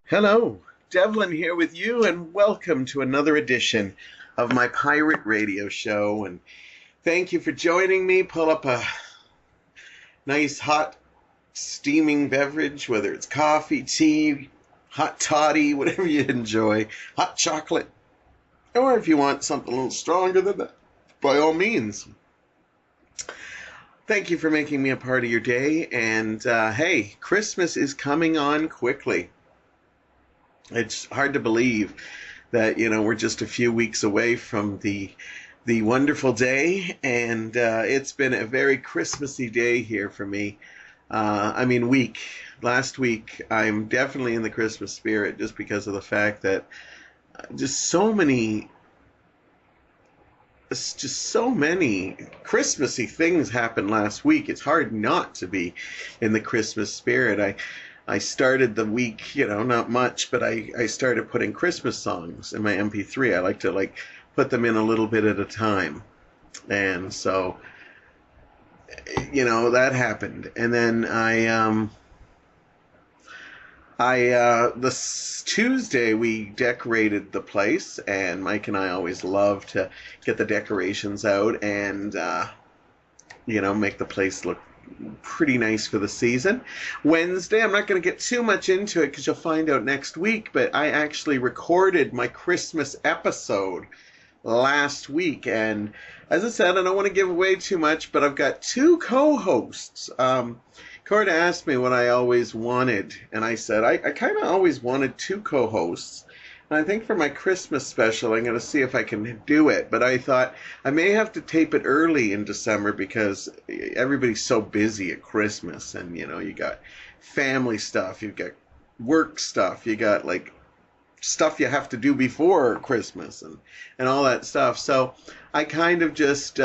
Hello, Devlin here with you, and welcome to another edition of my pirate radio show. And thank you for joining me. Pull up a nice hot steaming beverage, whether it's coffee, tea, hot toddy, whatever you enjoy, hot chocolate, or if you want something a little stronger than that, by all means. Thank you for making me a part of your day. And hey, Christmas is coming on quickly. It's hard to believe that we're just a few weeks away from the wonderful day, and it's been a very Christmassy day here for me. Week. Last week, I'm definitely in the Christmas spirit just because of the fact that just so many, Christmassy things happened last week. It's hard not to be in the Christmas spirit. I started the week, not much, but I started putting Christmas songs in my MP3. I like to put them in a little bit at a time. And so, that happened. And then this Tuesday we decorated the place, and Mike and I always love to get the decorations out and, make the place look pretty nice for the season. Wednesday, I'm not going to get too much into it because you'll find out next week, but I actually recorded my Christmas episode last week, and as I said, I don't want to give away too much, but I've got two co-hosts. Corda asked me what I always wanted, and I said I kind of always wanted two co-hosts. And I think for my Christmas special, I'm going to see if I can do it. But I thought I may have to tape it early in December because everybody's so busy at Christmas. And, you got family stuff, you've got work stuff, you got stuff you have to do before Christmas and all that stuff. So I kind of just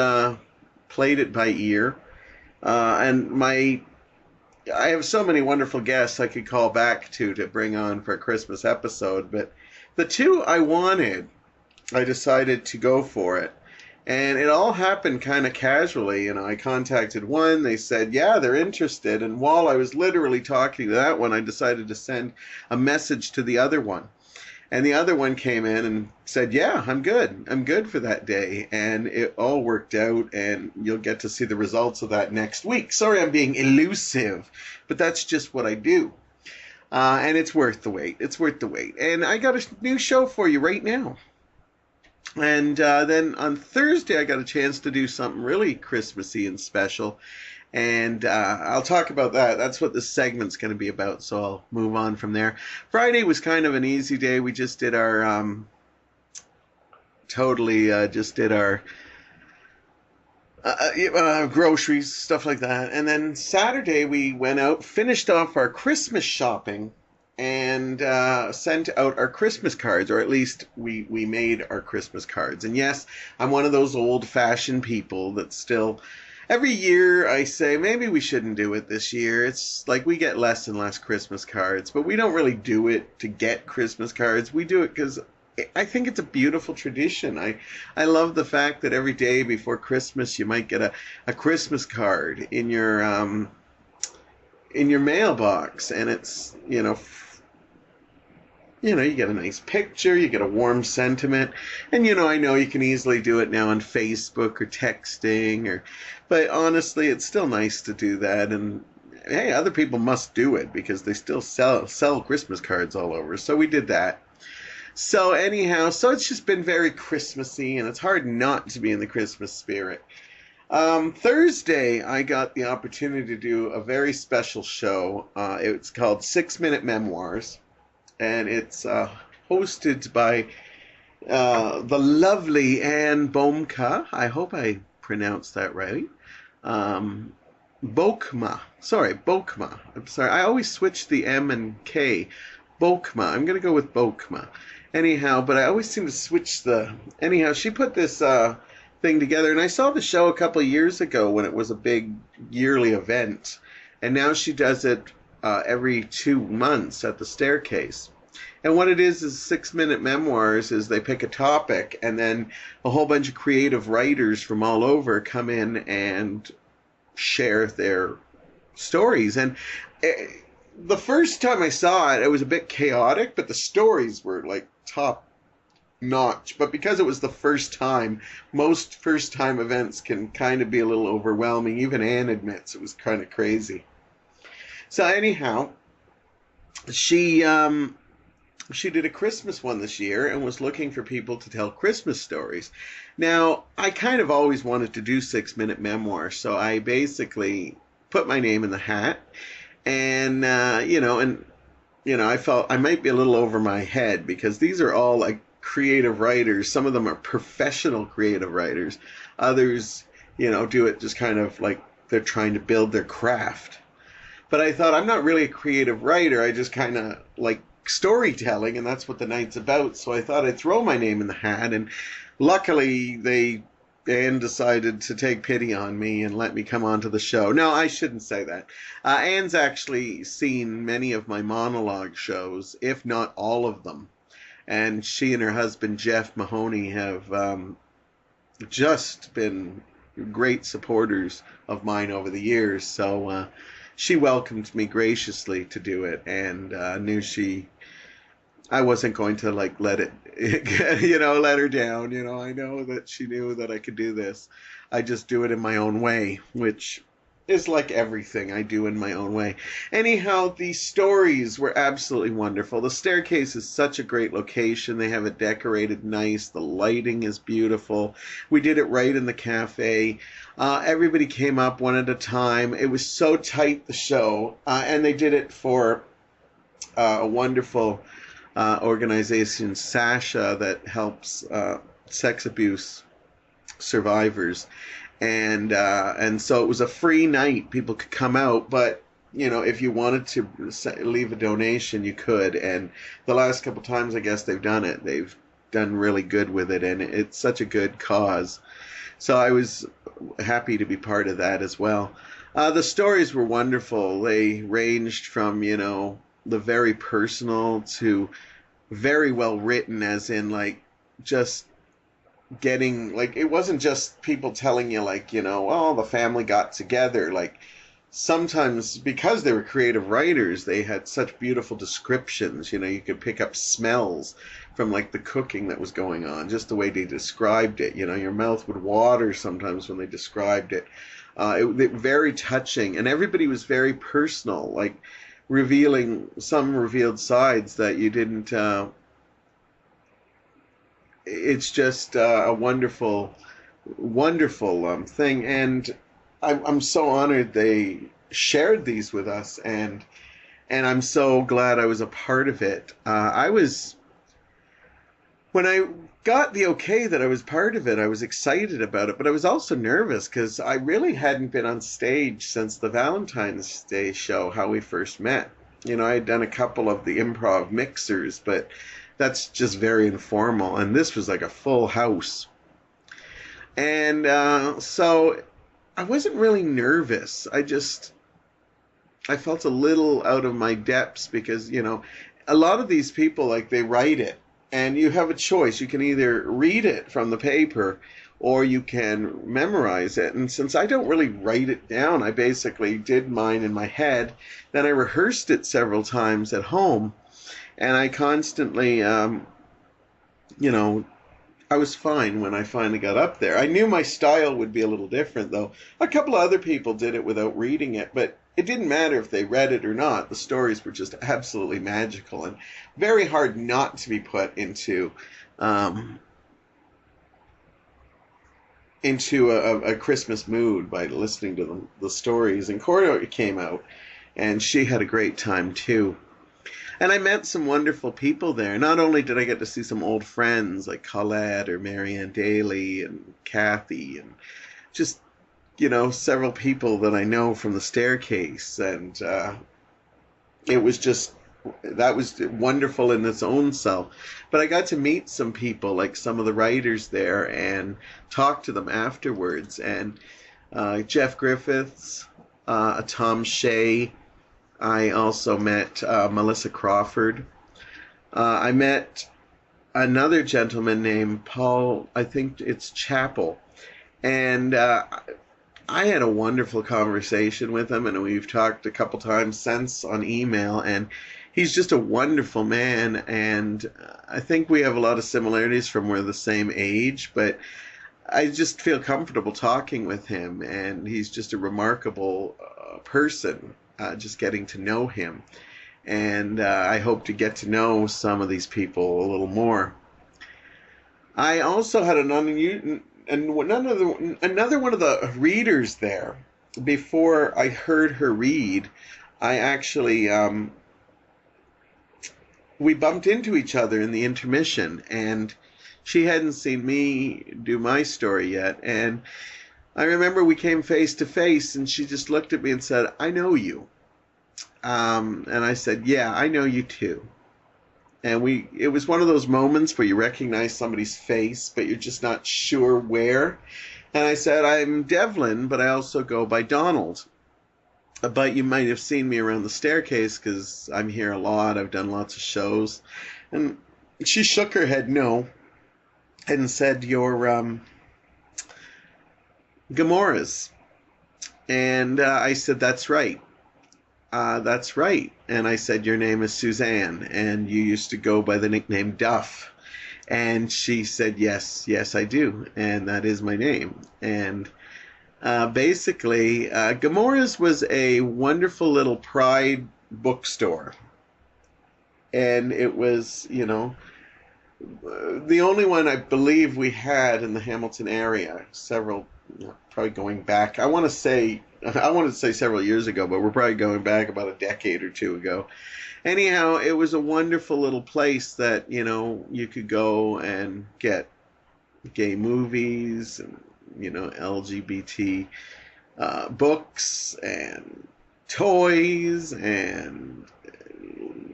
played it by ear. I have so many wonderful guests I could call back to bring on for a Christmas episode, but the two I wanted, I decided to go for it. And it all happened kind of casually. I contacted one, they said, yeah, they're interested. And while I was literally talking to that one, I decided to send a message to the other one. And the other one came in and said, yeah, I'm good. I'm good for that day. And it all worked out, and you'll get to see the results of that next week. Sorry I'm being elusive, but that's just what I do. And it's worth the wait. It's worth the wait. And I got a new show for you right now. And then on Thursday, I got a chance to do something really Christmassy and special. And I'll talk about that. That's what this segment's going to be about, so I'll move on from there. Friday was kind of an easy day. We just did our, groceries, stuff like that. And then Saturday we went out, finished off our Christmas shopping, and sent out our Christmas cards, or at least we made our Christmas cards. And yes, I'm one of those old-fashioned people that still, every year I say, maybe we shouldn't do it this year. It's like we get less and less Christmas cards, but we don't really do it to get Christmas cards. We do it because I think it's a beautiful tradition. I love the fact that every day before Christmas you might get a Christmas card in your mailbox, and it's you get a nice picture, you get a warm sentiment, and I know you can easily do it now on Facebook or texting, but honestly, it's still nice to do that. And hey, other people must do it because they still sell Christmas cards all over. So we did that. So anyhow, it's just been very Christmassy, and it's hard not to be in the Christmas spirit. Thursday, I got the opportunity to do a very special show. It's called 6-Minute Memoirs, and it's hosted by the lovely Anne Bomka. I hope I pronounced that right. Bokma. Sorry, Bokma. I'm sorry. I always switch the M and K. Bokma. I'm going to go with Bokma. Anyhow, but I always seem to switch Anyhow, she put this thing together, and I saw the show a couple of years ago when it was a big yearly event, and now she does it every 2 months at the Staircase. And what it is 6-minute memoirs is they pick a topic, and then a whole bunch of creative writers from all over come in and share their stories. And the first time I saw it, it was a bit chaotic, but the stories were like top notch. But because it was the first time, most first time events can kind of be a little overwhelming. Even Anne admits it was kind of crazy. So anyhow, she she did a Christmas one this year and was looking for people to tell Christmas stories. Now, I kind of always wanted to do 6-minute memoirs, so I basically put my name in the hat, and I felt I might be a little over my head because these are all like creative writers. Some of them are professional creative writers. Others, do it just kind of like they're trying to build their craft. But I thought I'm not really a creative writer. I just kind of like storytelling, and that's what the night's about. So I thought I'd throw my name in the hat, and luckily Anne decided to take pity on me and let me come onto the show. No, I shouldn't say that. Anne's actually seen many of my monologue shows, if not all of them. And she and her husband, Jeff Mahoney, have just been great supporters of mine over the years. So she welcomed me graciously to do it, and knew I wasn't going to like let it, let her down. I know that she knew that I could do this. I just do it in my own way, which is like everything I do in my own way. Anyhow, the stories were absolutely wonderful. The staircase is such a great location. They have it decorated nice. The lighting is beautiful. We did it right in the cafe. Everybody came up one at a time. It was so tight, the show. And they did it for a wonderful organization, Sasha, that helps sex abuse survivors. And so it was a free night. People could come out, but if you wanted to leave a donation, you could. And the last couple times, I guess they've done it. They've done really good with it, and it's such a good cause. So I was happy to be part of that as well. The stories were wonderful. They ranged from the very personal to very well written, as in like just getting like it wasn't just people telling you like oh, the family got together. Like sometimes, because they were creative writers, they had such beautiful descriptions. You could pick up smells from like the cooking that was going on, just the way they described it. Your mouth would water sometimes when they described it. It very touching, and everybody was very personal, like some revealed sides that you didn't it's just a wonderful, wonderful thing, and I'm so honored they shared these with us, and I'm so glad I was a part of it. When I got the okay that I was part of it, I was excited about it, but I was also nervous because I really hadn't been on stage since the Valentine's Day show, how we first met. I had done a couple of the improv mixers, but that's just very informal, and this was like a full house. And so I wasn't really nervous. I felt a little out of my depths because, a lot of these people, like, they write it, and you have a choice. You can either read it from the paper or you can memorize it. And since I don't really write it down, I basically did mine in my head. Then I rehearsed it several times at home, and I constantly, I was fine when I finally got up there. I knew my style would be a little different, though. A couple of other people did it without reading it, but it didn't matter if they read it or not. The stories were just absolutely magical and very hard not to be put into a Christmas mood by listening to the stories. And Cordelia came out, and she had a great time, too. And I met some wonderful people there. Not only did I get to see some old friends like Colette or Marianne Daly and Kathy, and just, several people that I know from the staircase. And that was wonderful in its own self. But I got to meet some people, like some of the writers there, and talk to them afterwards. And Jeff Griffiths, Tom Shea. I also met Melissa Crawford. I met another gentleman named Paul, I think it's Chappell. And I had a wonderful conversation with him, and we've talked a couple times since on email, and he's just a wonderful man, and I think we have a lot of similarities from we're the same age, but I just feel comfortable talking with him, and he's just a remarkable person, just getting to know him. And I hope to get to know some of these people a little more. I also had another one of the readers there. Before I heard her read, I actually we bumped into each other in the intermission, and she hadn't seen me do my story yet. And I remember we came face to face, and she just looked at me and said, "I know you." And I said, "Yeah, I know you too." And it was one of those moments where you recognize somebody's face, but you're just not sure where. And I said, "I'm Devlin, but I also go by Donald. But you might have seen me around the staircase because I'm here a lot. I've done lots of shows." And she shook her head no and said, "You're Memoirs." And I said, "That's right. That's right." And I said, "Your name is Suzanne, and you used to go by the nickname Duff." And she said, "Yes, yes, I do, and that is my name." And basically, Gamora's was a wonderful little Pride bookstore. And it was, the only one I believe we had in the Hamilton area. Several, probably going back, I want to say several years ago, but we're probably going back about a decade or two ago. Anyhow, it was a wonderful little place that, you could go and get gay movies and, LGBT books and toys and,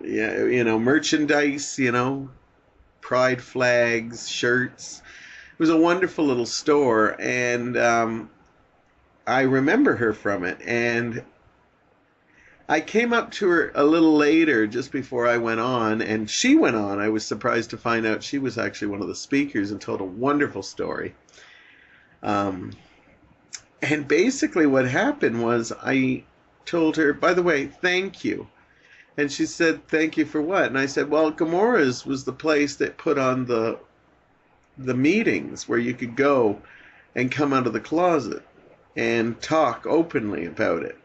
merchandise, pride flags, shirts. It was a wonderful little store, and I remember her from it. And I came up to her a little later, just before I went on, and she went on. I was surprised to find out she was actually one of the speakers and told a wonderful story. And basically what happened was I told her, "By the way, thank you." And she said, "Thank you for what?" And I said, "Well, Gamora's was the place that put on the meetings where you could go and come out of the closet and talk openly about it."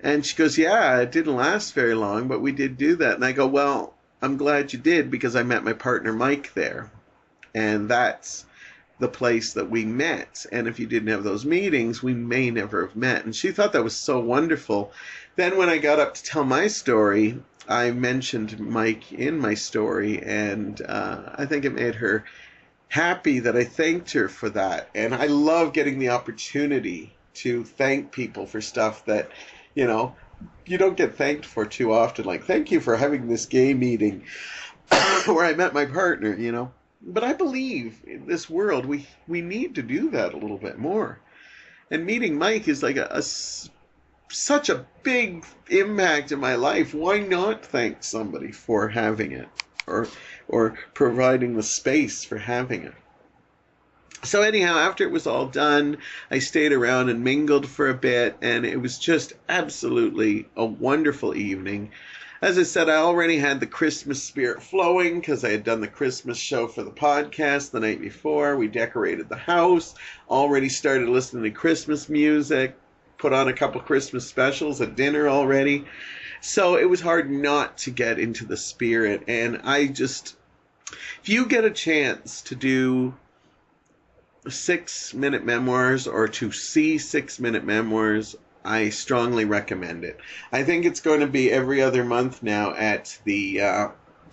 And she goes, "Yeah, it didn't last very long, but we did do that." And I go, "Well, I'm glad you did, because I met my partner Mike there. And that's the place that we met. And if you didn't have those meetings, we may never have met." And she thought that was so wonderful. Then when I got up to tell my story, I mentioned Mike in my story, and I think it made her happy that I thanked her for that. And I love getting the opportunity to thank people for stuff that, you don't get thanked for too often. Like, "Thank you for having this gay meeting where I met my partner," But I believe in this world we need to do that a little bit more. And meeting Mike is like such a big impact in my life. Why not thank somebody for having it, or providing the space for having it? So anyhow, after it was all done, I stayed around and mingled for a bit, and it was just absolutely a wonderful evening. As I said, I already had the Christmas spirit flowing because I had done the Christmas show for the podcast the night before. We decorated the house, already started listening to Christmas music, put on a couple Christmas specials at dinner already. So it was hard not to get into the spirit. And if you get a chance to do 6-minute memoirs or to see 6-minute memoirs, I strongly recommend it. I think it's going to be every other month now at the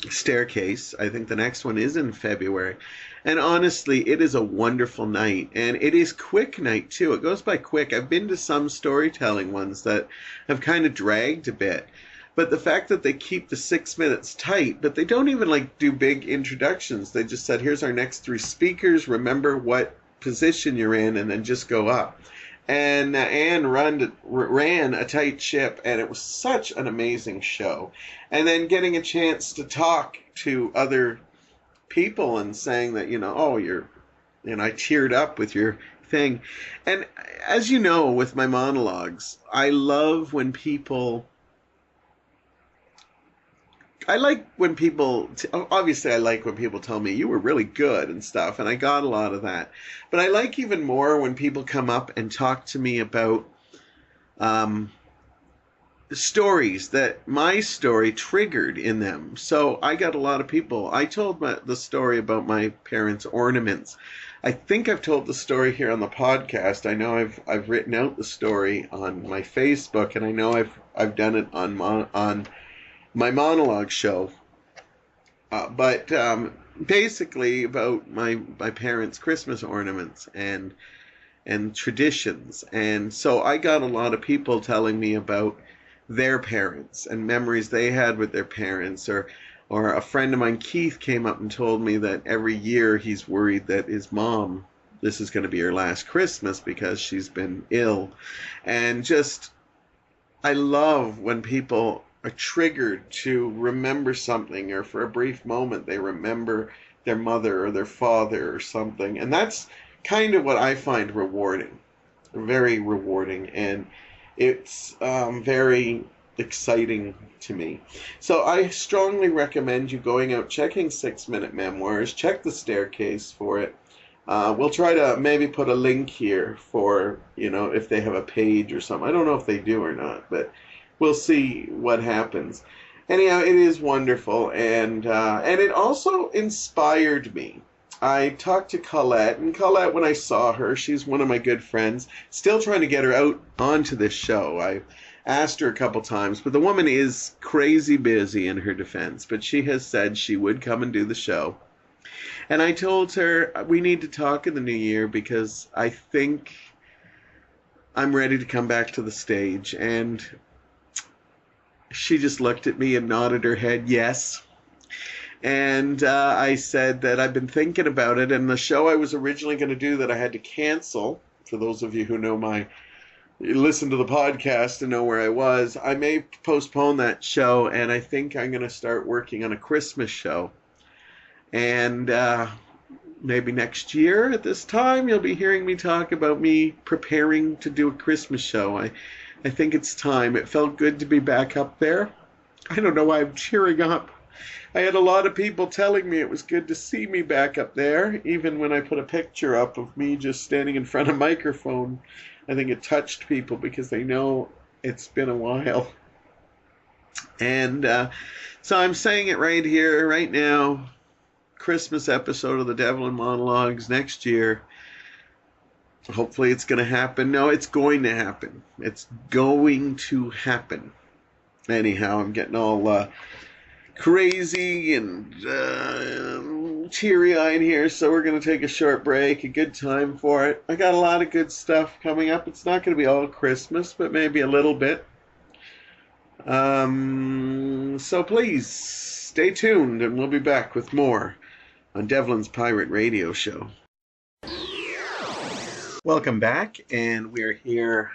Staircase. I think the next one is in February. And honestly, it is a wonderful night. And it is quick night, too. It goes by quick. I've been to some storytelling ones that have kind of dragged a bit. But the fact that they keep the 6 minutes tight, but they don't even do big introductions. They just said, "Here's our next 3 speakers. Remember what position you're in," and then just go up. And Anne ran a tight ship, and it was such an amazing show. And then getting a chance to talk to other people and saying that, "Oh, you're and I teared up with your thing. And as you know, with my monologues, I love when people. I like when people, obviously, I like when people tell me you were really good and stuff, and I got a lot of that. But I like even more when people come up and talk to me about um, stories that my story triggered in them. So I got a lot of people. I told the story about my parents' ornaments. I think I've told the story here on the podcast. I know I've written out the story on my Facebook, and I know I've done it on my monologue show. But basically about my parents' Christmas ornaments and traditions. And so I got a lot of people telling me about their parents and memories they had with their parents, or a friend of mine, Keith, came up and told me that every year he's worried that his mom, this is going to be her last Christmas because she's been ill. And just, I love when people are triggered to remember something, or for a brief moment they remember their mother or their father or something. And that's kind of what I find rewarding, very rewarding, and it's very exciting to me. So I strongly recommend you going out, checking 6-Minute Memoirs. Check the staircase for it. We'll try to maybe put a link here for, if they have a page or something. I don't know if they do or not, but we'll see what happens. Anyhow, it is wonderful, and it also inspired me. I talked to Colette, and Colette, when I saw her, she's one of my good friends. Still trying to get her out onto this show. I asked her a couple times, but the woman is crazy busy, in her defense. But she has said she would come and do the show. And I told her we need to talk in the new year because I think I'm ready to come back to the stage. And she just looked at me and nodded her head yes. And I said that I've been thinking about it, and the show I was originally going to do that I had to cancel, for those of you who listen to the podcast and know where I was, I may postpone that show, and I think I'm going to start working on a Christmas show. And maybe next year at this time, you'll be hearing me talk about me preparing to do a Christmas show. I think it's time. It felt good to be back up there. I don't know why I'm cheering up. I had a lot of people telling me it was good to see me back up there, even when I put a picture up of me just standing in front of a microphone. I think it touched people because they know it's been a while. And so I'm saying it right here, right now, Christmas episode of the Devlin Monologues next year. Hopefully it's going to happen. No, it's going to happen. It's going to happen. Anyhow, I'm getting all crazy and teary-eyed here, so we're going to take a short break, a good time for it. I got a lot of good stuff coming up. It's not going to be all Christmas, but maybe a little bit. So please, stay tuned, and we'll be back with more on Devlin's Pirate Radio Show. Welcome back, and we're here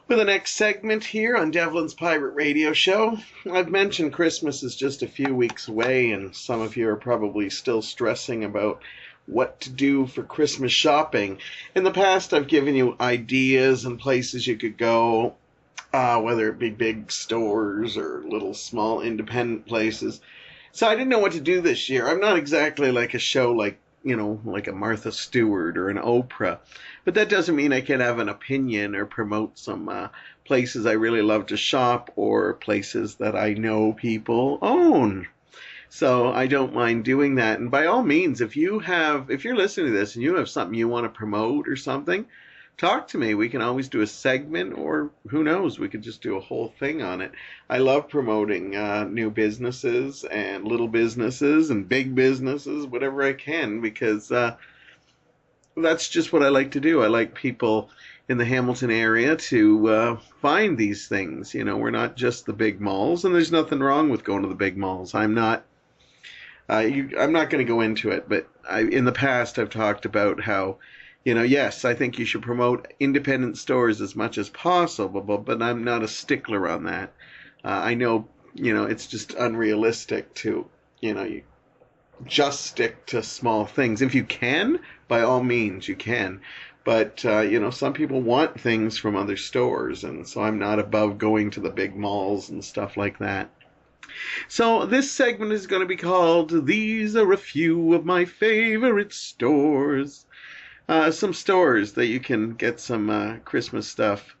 with the next segment here on Devlin's Pirate Radio Show. I've mentioned Christmas is just a few weeks away, and some of you are probably still stressing about what to do for Christmas shopping. In the past, I've given you ideas and places you could go, whether it be big stores or little small independent places. So I didn't know what to do this year. I'm not exactly like a show like a Martha Stewart or an Oprah. But that doesn't mean I can't have an opinion or promote some places I really love to shop, or places that I know people own. So I don't mind doing that. And by all means, if you're listening to this and you have something you want to promote or something, talk to me. We can always do a segment, or who knows, we could just do a whole thing on it. I love promoting new businesses and little businesses and big businesses, whatever I can, because that's just what I like to do. I like people in the Hamilton area to find these things. We're not just the big malls, and there's nothing wrong with going to the big malls. I'm not going to go into it, but in the past I've talked about how, yes, I think you should promote independent stores as much as possible, but I'm not a stickler on that. I know, it's just unrealistic to, you just stick to small things. If you can, by all means you can. But, some people want things from other stores, and so I'm not above going to the big malls and stuff like that. So this segment is going to be called These Are a Few of My Favorite Stores. Some stores that you can get some Christmas stuff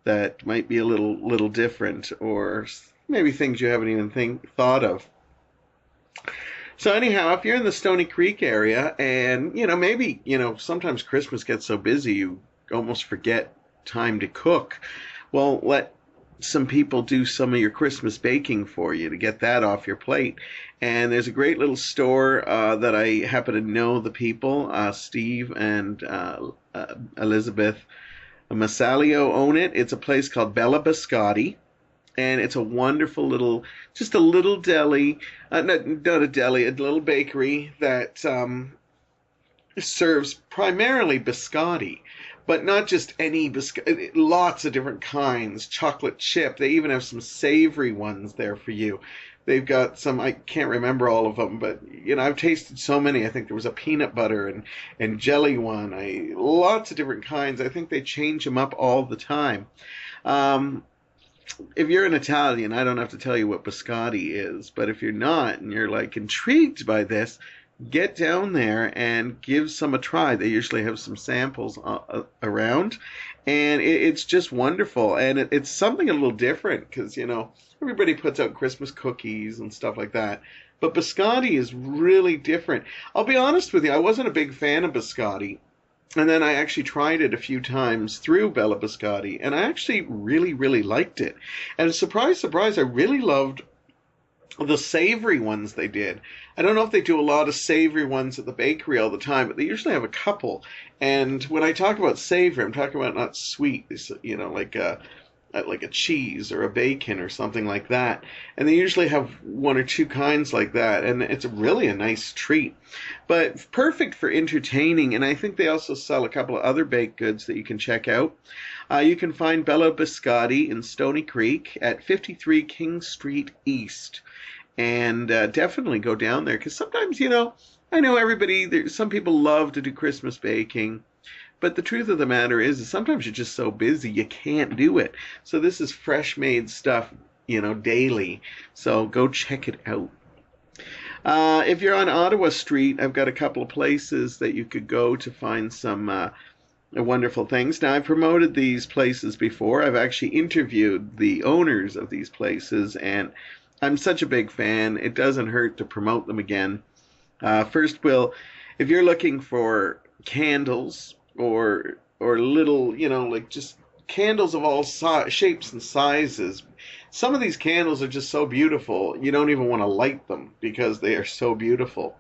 that might be a little different, or maybe things you haven't even thought of. So anyhow, if you're in the Stony Creek area, and maybe sometimes Christmas gets so busy you almost forget time to cook. Well, let some people do some of your Christmas baking for you to get that off your plate. And there's a great little store that I happen to know the people, Steve and Elizabeth Massalio own it. It's a place called Bella Biscotti, and it's a wonderful just a little deli, not a deli, a little bakery that serves primarily biscotti. But not just any biscuit, lots of different kinds, chocolate chip. They even have some savory ones there for you. They've got some, I can't remember all of them, but I've tasted so many. I think there was a peanut butter and jelly one. Lots of different kinds. I think they change them up all the time. If you're an Italian, I don't have to tell you what biscotti is, but if you're not and you're like intrigued by this, get down there and give some a try. They usually have some samples around, and it's just wonderful. And it's something a little different because, everybody puts out Christmas cookies and stuff like that. But biscotti is really different. I'll be honest with you, I wasn't a big fan of biscotti. And then I actually tried it a few times through Bella Biscotti, and I actually really, really liked it. And surprise, surprise, I really loved the savory ones they did. I don't know if they do a lot of savory ones at the bakery all the time, but they usually have a couple. And when I talk about savory, I'm talking about not sweet, like a cheese or a bacon or something like that. And they usually have one or two kinds like that, and it's really a nice treat. But perfect for entertaining, and I think they also sell a couple of other baked goods that you can check out. You can find Bella Biscotti in Stony Creek at 53 King Street East. And definitely go down there, because sometimes, I know some people love to do Christmas baking, but the truth of the matter is sometimes you're just so busy you can't do it. So this is fresh made stuff, daily. So go check it out. If you're on Ottawa Street, I've got a couple of places that you could go to find some wonderful things. Now, I've promoted these places before. I've actually interviewed the owners of these places, and I'm such a big fan, it doesn't hurt to promote them again. First, if you're looking for candles or little, like just candles of all shapes and sizes, some of these candles are just so beautiful, you don't even want to light them because they are so beautiful.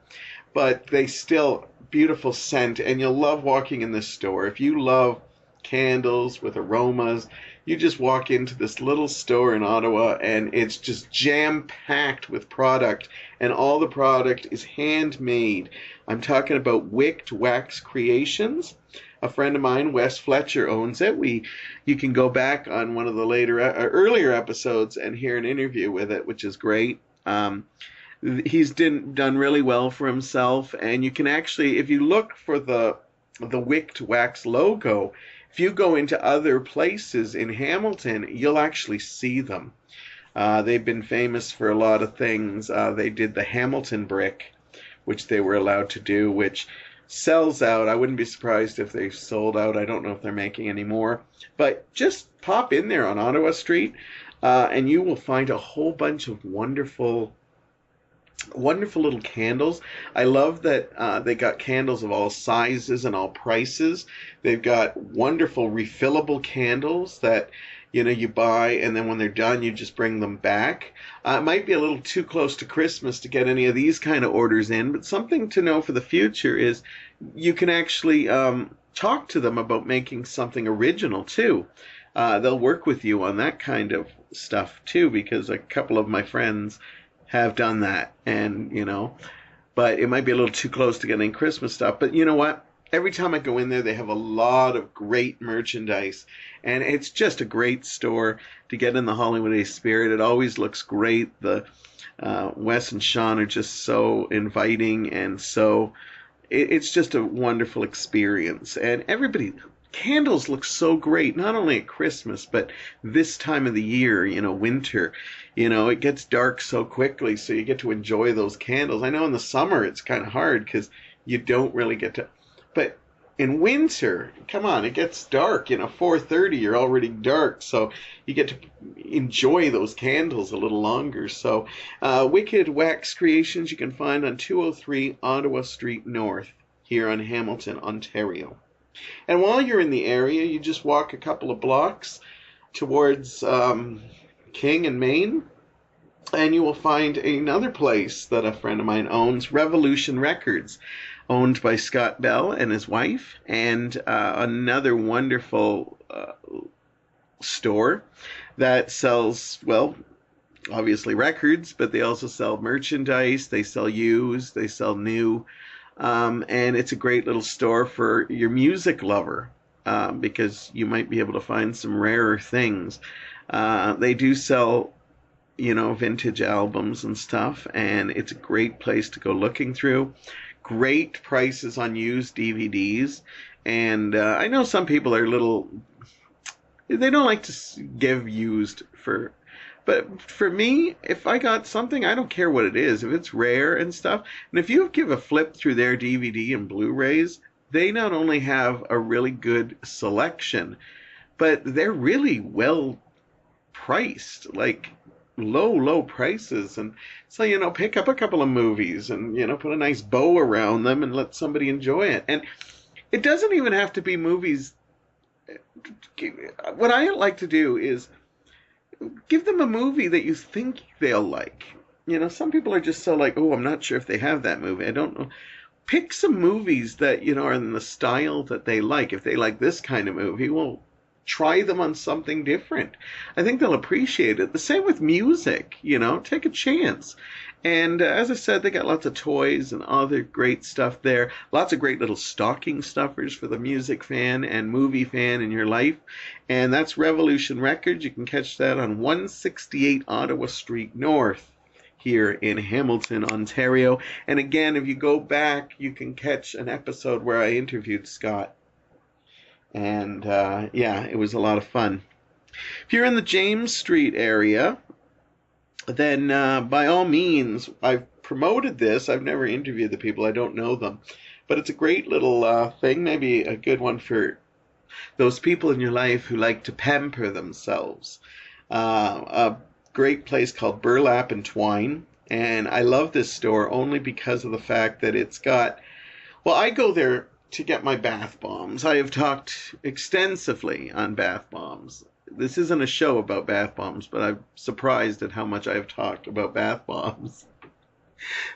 But they still, beautiful scent, and you'll love walking in this store. If you love candles with aromas, you just walk into this little store in Ottawa, and it's just jam-packed with product, and all the product is handmade. I'm talking about Wicked Wax Creations. A friend of mine, Wes Fletcher, owns it. You can go back on one of the earlier episodes and hear an interview with it, which is great. He's done really well for himself, and you can actually, if you look for the Wicked Wax logo, if you go into other places in Hamilton, you'll actually see them. They've been famous for a lot of things. They did the Hamilton brick, which they were allowed to do, which sells out. I wouldn't be surprised if they sold out. I don't know if they're making any more. But just pop in there on Ottawa Street, and you will find a whole bunch of wonderful little candles. I love that they got candles of all sizes and all prices. They've got wonderful refillable candles that you buy, and then when they're done you just bring them back. It might be a little too close to Christmas to get any of these kind of orders in, but something to know for the future is you can actually talk to them about making something original too. They'll work with you on that kind of stuff too, because a couple of my friends have done that, and but it might be a little too close to getting Christmas stuff. But you know what? Every time I go in there, they have a lot of great merchandise, and it's just a great store to get in the holiday spirit. It always looks great. The Wes and Sean are just so inviting and so it's just a wonderful experience. And everybody, candles look so great, not only at Christmas, but this time of the year, winter. It gets dark so quickly, so you get to enjoy those candles. I know in the summer it's kind of hard because you don't really get to, but in winter, come on, it gets dark. 4:30, you're already dark, so you get to enjoy those candles a little longer. So, Wicked Wax Creations you can find on 203 Ottawa Street North here on Hamilton, Ontario. And while you're in the area, you just walk a couple of blocks towards King and Main, and you will find another place that a friend of mine owns, Revolution Records, owned by Scott Bell and his wife, and another wonderful store that sells, well, obviously records, but they also sell merchandise, they sell used, they sell new, and it's a great little store for your music lover, because you might be able to find some rarer things. They do sell vintage albums and stuff, and it's a great place to go looking through. Great prices on used DVDs, and I know some people are they don't like to give used but for me, if I got something, I don't care what it is, if it's rare and stuff, and if you give a flip through their DVD and Blu-rays, they not only have a really good selection, but they're really well priced, like low prices. And so pick up a couple of movies and put a nice bow around them and let somebody enjoy it. And it doesn't even have to be movies. What I like to do is give them a movie that you think they'll like. Some people are just so like, oh, I'm not sure if they have that movie, I don't know. Pick some movies that are in the style that they like. If they like this kind of movie, well, try them on something different. I think they'll appreciate it. The same with music, take a chance. And as I said, they got lots of toys and other great stuff there. Lots of great little stocking stuffers for the music fan and movie fan in your life. And that's Revolution Records. You can catch that on 168 Ottawa Street North here in Hamilton, Ontario. And again, if you go back, you can catch an episode where I interviewed Scott. And yeah, it was a lot of fun. If you're in the James Street area, then by all means, I've promoted this. I've never interviewed the people. I don't know them. But it's a great little thing, maybe a good one for those people in your life who like to pamper themselves. A great place called Burlap and Twine. And I love this store only because of the fact that it's got, well, I go there to get my bath bombs. I have talked extensively on bath bombs. This isn't a show about bath bombs, but I'm surprised at how much I have talked about bath bombs.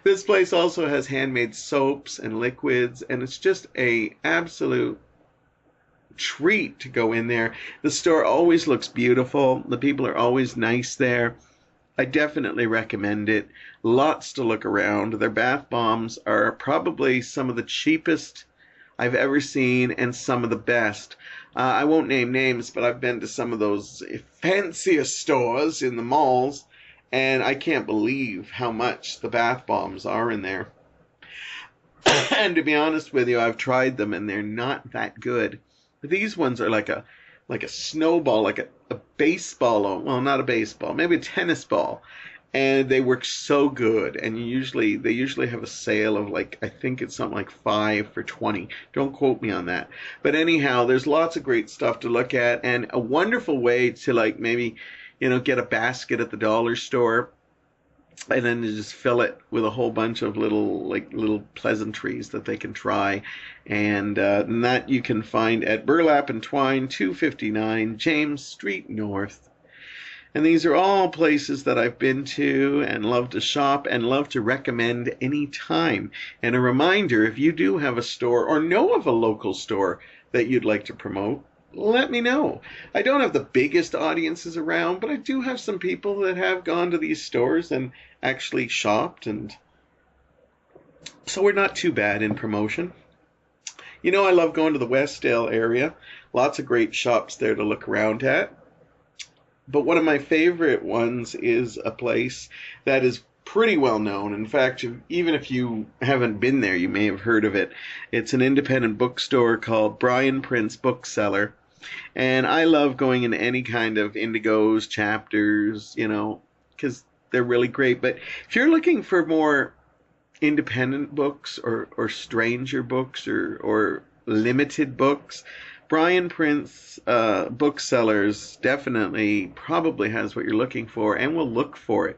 This place also has handmade soaps and liquids, and it's just a absolute treat to go in there. The store always looks beautiful. The people are always nice there. I definitely recommend it. Lots to look around. Their bath bombs are probably some of the cheapest I've ever seen and some of the best. I won't name names, but I've been to some of those fancier stores in the malls, and I can't believe how much the bath bombs are in there. And to be honest with you, I've tried them, and they're not that good. These ones are like a snowball, like a baseball, well, not a baseball, maybe a tennis ball. And they work so good, and they usually have a sale of, like, I think it's something like 5 for $20. Don't quote me on that. But anyhow, there's lots of great stuff to look at, and a wonderful way to, like, maybe, get a basket at the dollar store, and then just fill it with a whole bunch of little pleasantries that they can try. And that you can find at Burlap and Twine, 259 James Street North. And these are all places that I've been to and love to shop and love to recommend any time. And a reminder, if you do have a store or know of a local store that you'd like to promote, let me know. I don't have the biggest audiences around, but I do have some people that have gone to these stores and actually shopped, and so we're not too bad in promotion. I love going to the Westdale area. Lots of great shops there to look around at. But one of my favorite ones is a place that is pretty well known. In fact, even if you haven't been there, you may have heard of it. It's an independent bookstore called Brian Prince Bookseller. And I love going into any kind of Indigos, chapters, because they're really great. But if you're looking for more independent books or stranger books or limited books, Brian Prince Booksellers definitely probably has what you're looking for and will look for it,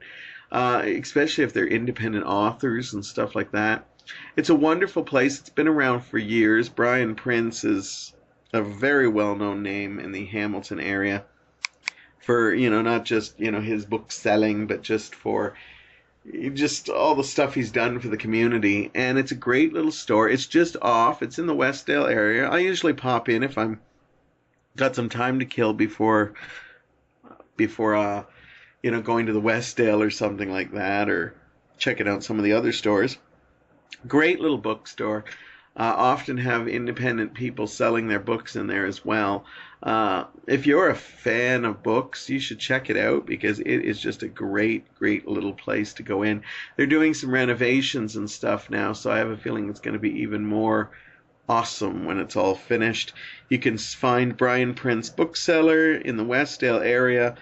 especially if they're independent authors and stuff like that. It's a wonderful place. It's been around for years. Brian Prince is a very well-known name in the Hamilton area for, not just, his book selling, but just all the stuff he's done for the community. And it's a great little store. It's just off. It's in the Westdale area. I usually pop in if I'm got some time to kill before going to the Westdale or something like that, or checking out some of the other stores. Great little bookstore. Often have independent people selling their books in there as well. If you're a fan of books, you should check it out because it is just a great, great little place to go in. They're doing some renovations and stuff now, so I have a feeling it's going to be even more awesome when it's all finished. You can find Brian Prince Bookseller in the Westdale area,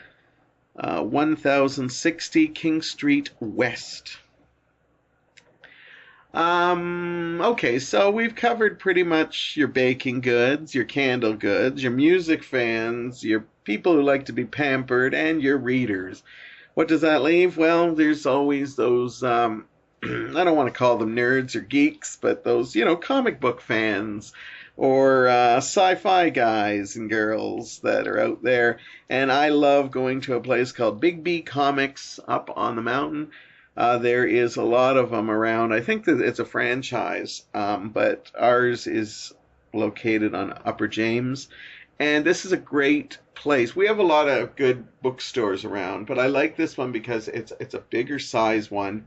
1060 King Street West. Okay, so we've covered pretty much your baking goods, your candle goods, your music fans, your people who like to be pampered, and your readers. What does that leave? Well, there's always those, I don't want to call them nerds or geeks, but those, comic book fans or sci-fi guys and girls that are out there. And I love going to a place called Big B Comics up on the mountain. There is a lot of them around. I think that it's a franchise, but ours is located on Upper James. And this is a great place. We have a lot of good bookstores around, but I like this one because it's a bigger size one.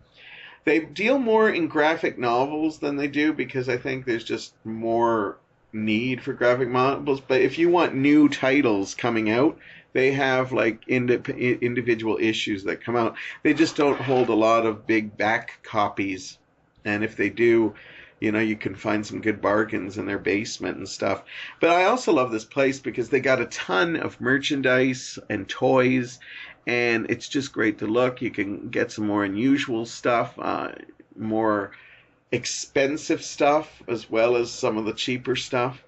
They deal more in graphic novels than they do because I think there's just more need for graphic novels. But if you want new titles coming out, they have like individual issues that come out. They just don't hold a lot of big back copies. And if they do, you can find some good bargains in their basement and stuff. But I also love this place because they got a ton of merchandise and toys. And it's just great to look. You can get some more unusual stuff, more expensive stuff, as well as some of the cheaper stuff.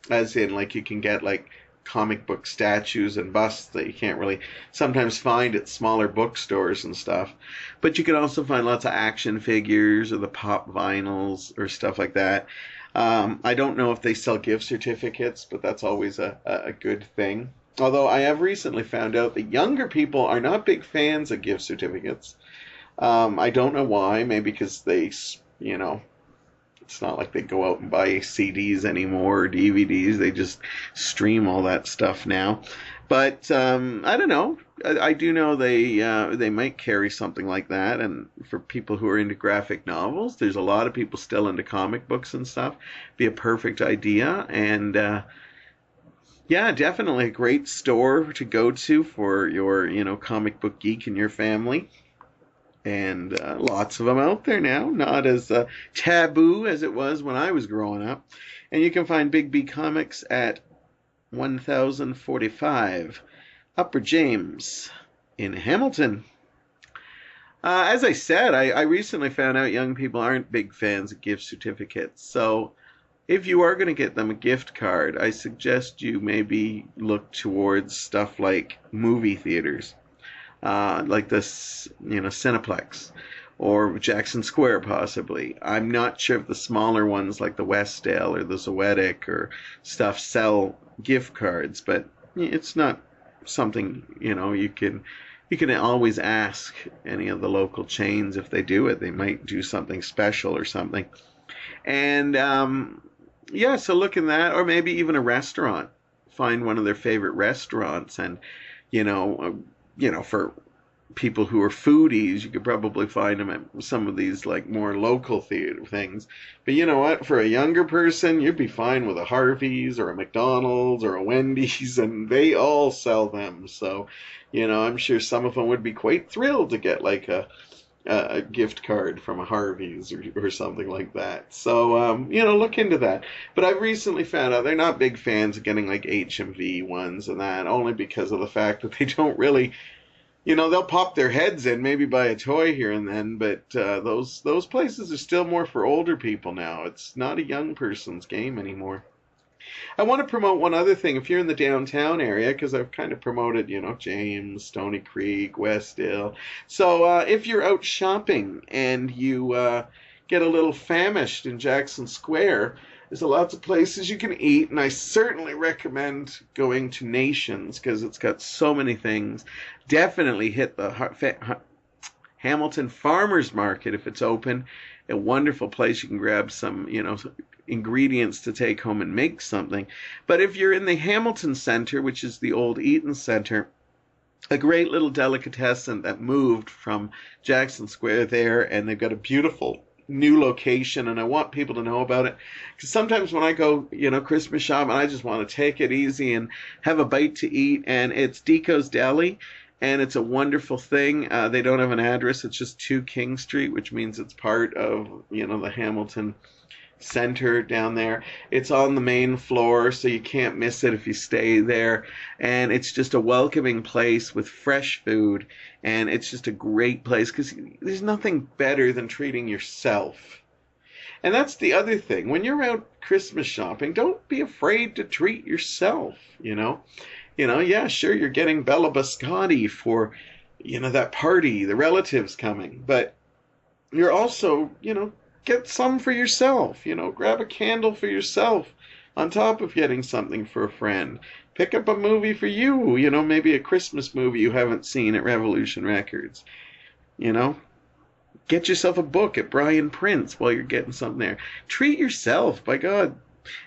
As in, like, you can get, like, comic book statues and busts that you can't really sometimes find at smaller bookstores and stuff. But you can also find lots of action figures or the pop vinyls or stuff like that. I don't know if they sell gift certificates, but that's always a good thing. Although I have recently found out that younger people are not big fans of gift certificates. I don't know why. Maybe because they, it's not like they go out and buy CDs anymore or DVDs. They just stream all that stuff now. But I don't know. I do know they might carry something like that. And for people who are into graphic novels, there's a lot of people still into comic books and stuff. Be a perfect idea. And yeah, definitely a great store to go to for your, comic book geek in your family. And lots of them out there now, not as taboo as it was when I was growing up. And you can find Big B Comics at 1045 Upper James in Hamilton. As I said, I recently found out young people aren't big fans of gift certificates. So if you are going to get them a gift card, I suggest you maybe look towards stuff like movie theaters. Like this, Cineplex or Jackson Square possibly. I'm not sure if the smaller ones like the Westdale or the Zoetic or stuff sell gift cards, but it's not something, you can always ask any of the local chains if they do it. They might do something special or something. And yeah, so look in that, or maybe even a restaurant. Find one of their favorite restaurants and, for people who are foodies, you could probably find them at some of these like more local theater things. But you know what? For a younger person, you'd be fine with a Harvey's or a McDonald's or a Wendy's, and they all sell them. So, I'm sure some of them would be quite thrilled to get like a a gift card from a Harvey's or something like that. So, look into that. But I've recently found out they're not big fans of getting like HMV ones and that, only because of the fact that they don't really, they'll pop their heads in, maybe buy a toy here and then, but those places are still more for older people now. It's not a young person's game anymore. I want to promote one other thing. If you're in the downtown area, because I've kind of promoted, James, Stony Creek, Westdale. So if you're out shopping and you get a little famished in Jackson Square, there's lots of places you can eat, and I certainly recommend going to Nations because it's got so many things. Definitely hit the Hamilton Farmers Market if it's open. A wonderful place. You can grab some, ingredients to take home and make something. But if you're in the Hamilton Center, which is the old Eaton Center, a great little delicatessen that moved from Jackson Square there, and they've got a beautiful new location, and I want people to know about it, because sometimes when I go, Christmas shopping, I just want to take it easy and have a bite to eat, and it's Deco's Deli, and it's a wonderful thing. They don't have an address. It's just 2 King Street, which means it's part of, the Hamilton Center down there. It's on the main floor, so you can't miss it if you stay there. And it's just a welcoming place with fresh food, and it's just a great place because there's nothing better than treating yourself. And that's the other thing. When you're out Christmas shopping, don't be afraid to treat yourself, yeah, sure, you're getting Bella Biscotti for, that party, the relatives coming, but you're also, get some for yourself, grab a candle for yourself on top of getting something for a friend. Pick up a movie for you, maybe a Christmas movie you haven't seen at Revolution Records. Get yourself a book at Brian Prince while you're getting something there. Treat yourself, by God.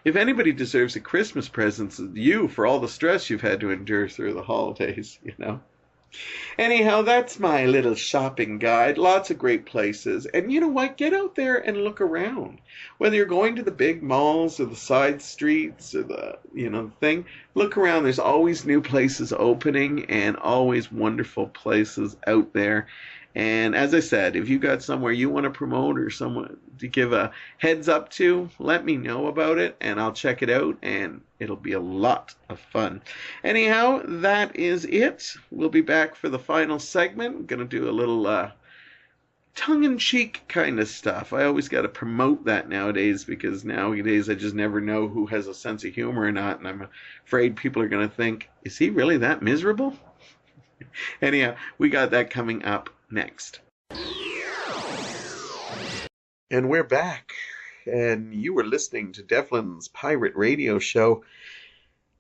If anybody deserves a Christmas present, it's you, for all the stress you've had to endure through the holidays, Anyhow, that's my little shopping guide. Lots of great places. And you know what? Get out there and look around. Whether you're going to the big malls or the side streets or the, thing, look around. There's always new places opening and always wonderful places out there. And as I said, if you got somewhere you want to promote or someone to give a heads up to, let me know about it and I'll check it out, and it'll be a lot of fun. Anyhow, that is it. We'll be back for the final segment. I'm going to do a little tongue-in-cheek kind of stuff. I always got to promote that nowadays, because nowadays I just never know who has a sense of humor or not, and I'm afraid people are going to think, is he really that miserable? Anyhow, we got that coming up next. And we're back, and you were listening to Devlin's Pirate Radio Show,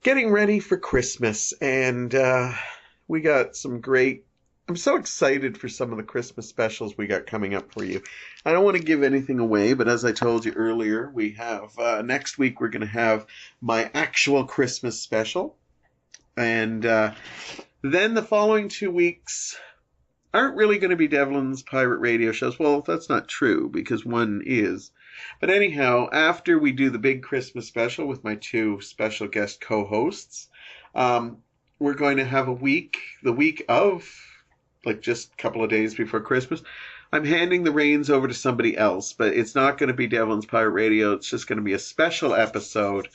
getting ready for Christmas, and we got some great... I'm so excited for some of the Christmas specials we got coming up for you. I don't want to give anything away, but as I told you earlier, we have next week we're going to have my actual Christmas special, and then the following 2 weeks aren't really going to be Devlin's Pirate Radio Shows. Well, that's not true, because one is. But anyhow, after we do the big Christmas special with my 2 special guest co-hosts, we're going to have the week of, like just a couple of days before Christmas, I'm handing the reins over to somebody else, but it's not going to be Devlin's Pirate Radio. It's just going to be a special episode,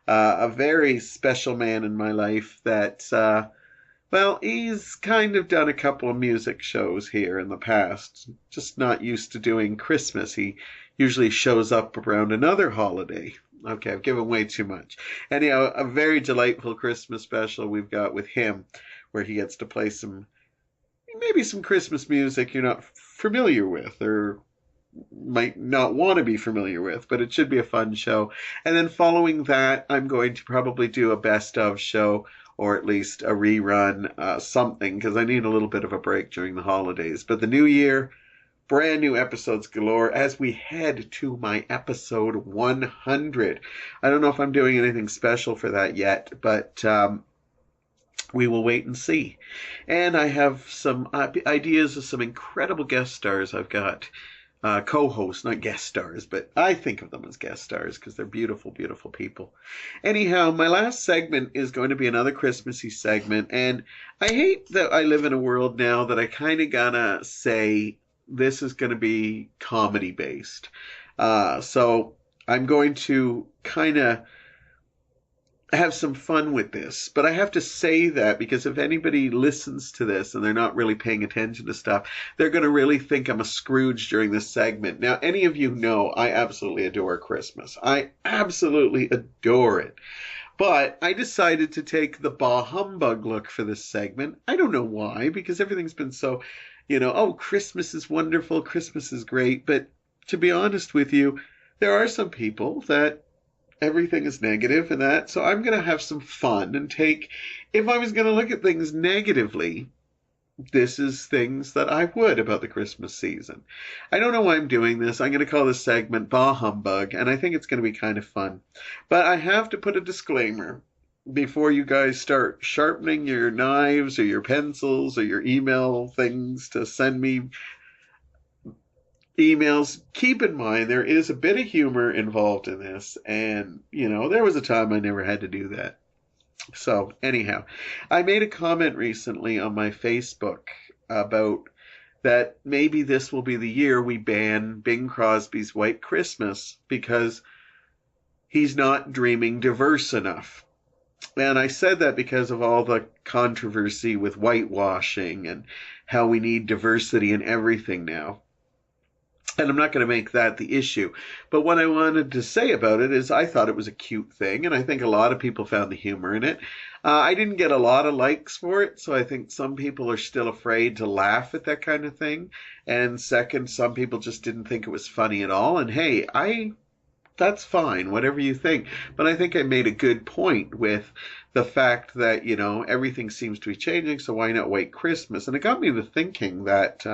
a very special man in my life that... well, he's kind of done a couple of music shows here in the past, just not used to doing Christmas. He usually shows up around another holiday. Okay, I've given way too much. Anyhow, a very delightful Christmas special we've got with him, where he gets to play maybe some Christmas music you're not familiar with, or might not want to be familiar with, but it should be a fun show. And then following that, I'm going to probably do a best of show, or at least a rerun, something, because I need a little bit of a break during the holidays. But the new year, brand new episodes galore as we head to my episode 100. I don't know if I'm doing anything special for that yet, but we will wait and see. And I have some ideas of some incredible guest stars I've got. Co-hosts, not guest stars, but I think of them as guest stars because they're beautiful, beautiful people. Anyhow, my last segment is going to be another Christmassy segment, and I hate that I live in a world now that I kind of gotta say this is going to be comedy based. So I'm going to kind of have some fun with this. But I have to say that because if anybody listens to this and they're not really paying attention to stuff, they're going to really think I'm a Scrooge during this segment. Now, any of you know I absolutely adore Christmas. I absolutely adore it. But I decided to take the bah humbug look for this segment. I don't know why, because everything's been so, oh, Christmas is wonderful, Christmas is great. But to be honest with you, there are some people that everything is negative and that. So I'm going to have some fun and if I was going to look at things negatively, this is things that I would about the Christmas season. I don't know why I'm doing this. I'm going to call this segment Bah Humbug, and I think it's going to be kind of fun. But I have to put a disclaimer before you guys start sharpening your knives or your pencils or your email things to send me emails. Keep in mind there is a bit of humor involved in this, and there was a time I never had to do that. So anyhow, I made a comment recently on my Facebook about that maybe this will be the year we ban Bing Crosby's White Christmas because he's not dreaming diverse enough. And I said that because of all the controversy with whitewashing and how we need diversity in everything now. And I'm not going to make that the issue. But what I wanted to say about it is I thought it was a cute thing, and I think a lot of people found the humor in it. I didn't get a lot of likes for it, so I think some people are still afraid to laugh at that kind of thing. And second, some people just didn't think it was funny at all. And hey, that's fine, whatever you think. But I think I made a good point with the fact that, everything seems to be changing, so why not White Christmas? And it got me to thinking that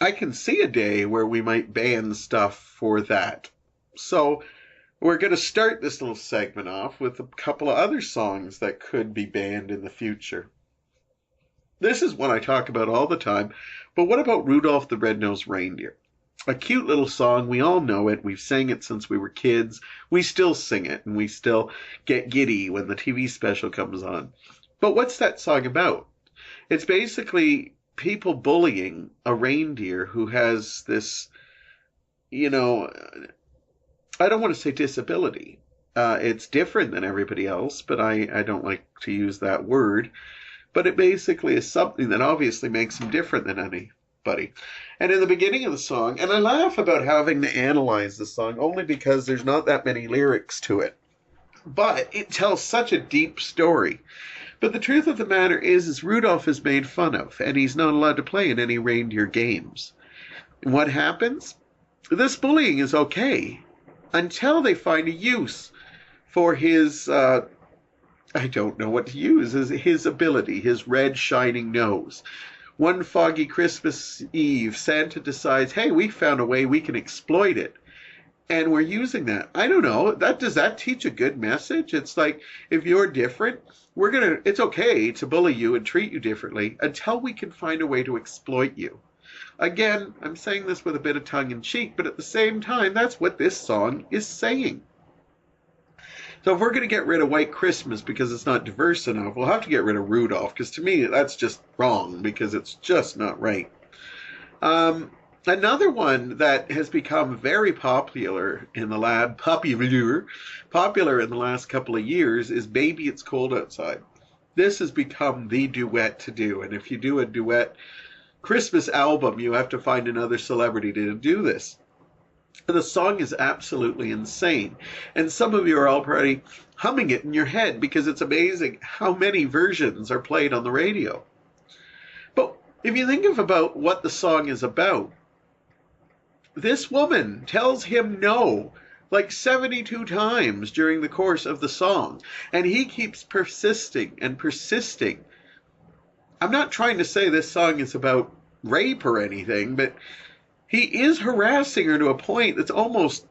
I can see a day where we might ban stuff for that. So we're going to start this little segment off with a couple of other songs that could be banned in the future. This is one I talk about all the time, but what about Rudolph the Red-Nosed Reindeer? A cute little song, we all know it, we've sang it since we were kids, we still sing it, and we still get giddy when the TV special comes on. But what's that song about? It's basically people bullying a reindeer who has this, I don't want to say disability. It's different than everybody else, but I don't like to use that word. But it basically is something that obviously makes him different than anybody. And in the beginning of the song, and I laugh about having to analyze the song only because there's not that many lyrics to it. But it tells such a deep story. But the truth of the matter is Rudolph is made fun of, and he's not allowed to play in any reindeer games. And what happens? This bullying is okay until they find a use for his, I don't know what to use, his ability, his red shining nose. One foggy Christmas Eve, Santa decides, hey, we found a way we can exploit it. And we're using that. I don't know. Does that teach a good message? It's like, if you're different, it's okay to bully you and treat you differently until we can find a way to exploit you. Again, I'm saying this with a bit of tongue in cheek, but at the same time, that's what this song is saying. So if we're going to get rid of White Christmas because it's not diverse enough, we'll have to get rid of Rudolph, because to me, that's just wrong, because it's just not right. Another one that has become very popular in the last couple of years is Baby It's Cold Outside. This has become the duet to do, and if you do a duet Christmas album, you have to find another celebrity to do this. The song is absolutely insane, and some of you are already humming it in your head because it's amazing how many versions are played on the radio. But if you think about what the song is about, this woman tells him no like 72 times during the course of the song, and he keeps persisting and persisting. I'm not trying to say this song is about rape or anything, but he is harassing her to a point that's almost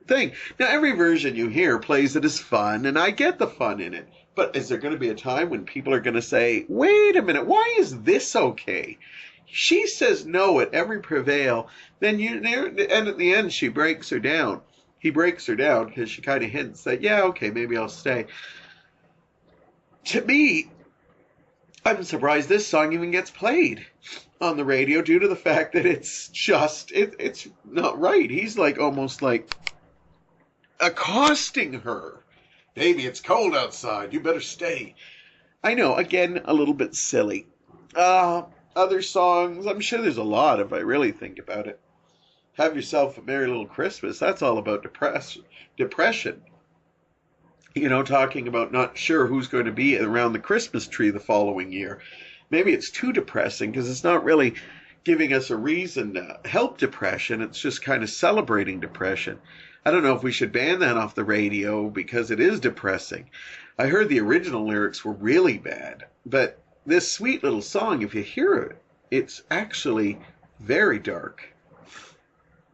thing. Now, every version you hear plays it as fun, and I get the fun in it. But is there going to be a time when people are going to say, wait a minute, why is this okay? She says no at every prevail, and at the end she breaks her down. He breaks her down because she kind of hints that, yeah, okay, maybe I'll stay. To me, I'm surprised this song even gets played on the radio due to the fact that it's not right. He's like almost like accosting her. Baby, it's cold outside. You better stay. I know, again, a little bit silly. Other songs, I'm sure there's a lot if I really think about it. Have Yourself a Merry Little Christmas. That's all about depression. You know, talking about not sure who's going to be around the Christmas tree the following year. Maybe it's too depressing because it's not really giving us a reason to help depression. It's just kind of celebrating depression. I don't know if we should ban that off the radio because it is depressing. I heard the original lyrics were really bad, but this sweet little song, if you hear it, it's actually very dark.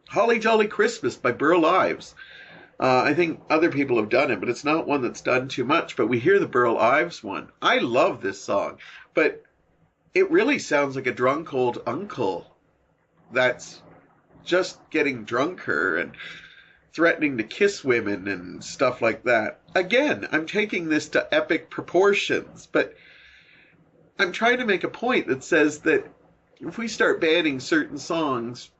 Holly Jolly Christmas by Burl Ives. I think other people have done it, but it's not one that's done too much. But we hear the Burl Ives one. I love this song, but it really sounds like a drunk old uncle that's just getting drunker and threatening to kiss women and stuff like that. Again, I'm taking this to epic proportions, but I'm trying to make a point that says that if we start banning certain songs,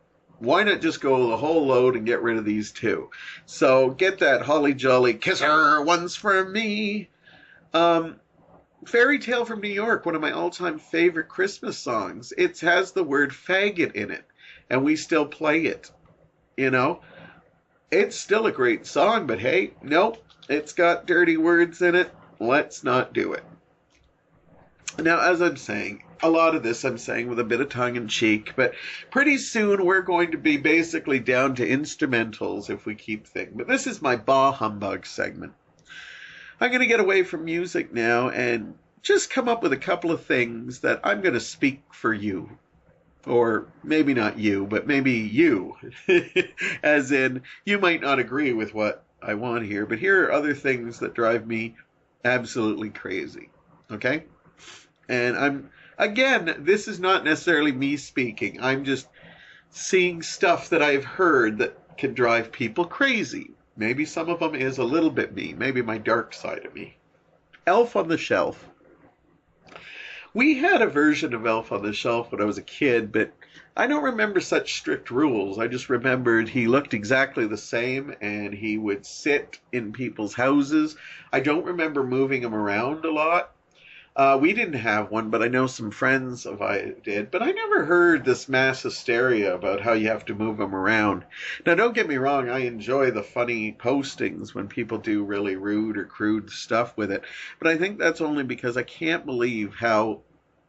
why not just go the whole load and get rid of these two? So get that Holly Jolly, Kiss Her Once for Me. Fairy Tale from New York, one of my all-time favorite Christmas songs. It has the word faggot in it, and we still play it. You know? It's still a great song, but hey, nope, it's got dirty words in it. Let's not do it. Now, as I'm saying, a lot of this I'm saying with a bit of tongue-in-cheek, but pretty soon we're going to be basically down to instrumentals if we keep thinking. But this is my Bah Humbug segment. I'm going to get away from music now and just come up with a couple of things that I'm going to speak for you. Or maybe not you, but maybe you. As in, you might not agree with what I want here, but here are other things that drive me absolutely crazy. Okay? And again, this is not necessarily me speaking. I'm just seeing stuff that I've heard that can drive people crazy. Maybe some of them is a little bit me, maybe my dark side of me. Elf on the Shelf. We had a version of Elf on the Shelf when I was a kid, but I don't remember such strict rules. I just remembered he looked exactly the same and he would sit in people's houses. I don't remember moving him around a lot. We didn't have one, but I know some friends of I did. But I never heard this mass hysteria about how you have to move them around. Now, don't get me wrong. I enjoy the funny postings when people do really rude or crude stuff with it. But I think that's only because I can't believe how